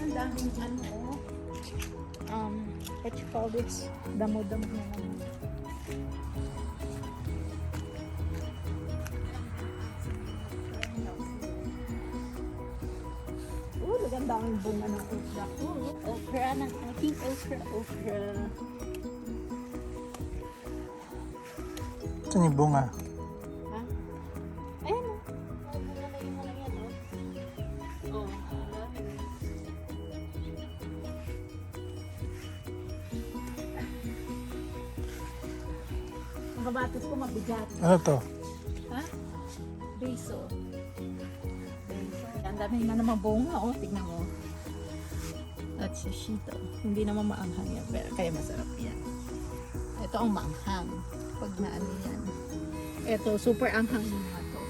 Ang daming ano, what you call this? Damo-damo na naman. Ang daming bunga ng okra. Okra ng aking okra. Saan yung bunga? Ha? Ayan o. Bunga na yung mga yan o. Oh. Ang kabatos ko mabigat. Ano to? Ha? Beso. Ang dami na naman bunga, oh. Tignan mo. At shishito. Hindi naman maanghang yan, pero kaya masarap yan. Ito ang maanghang. Pag naano yan. Ito, super anghang mga to.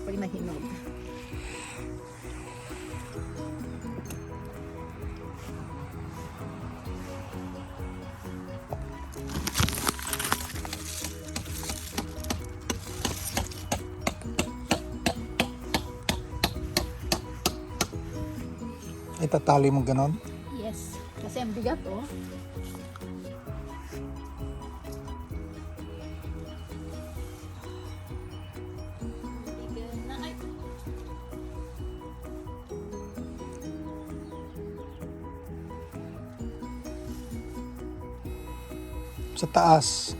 Pag nahinog. Itatali mo ganon? Yes. Kasi ang bigat, oh. Sa taas.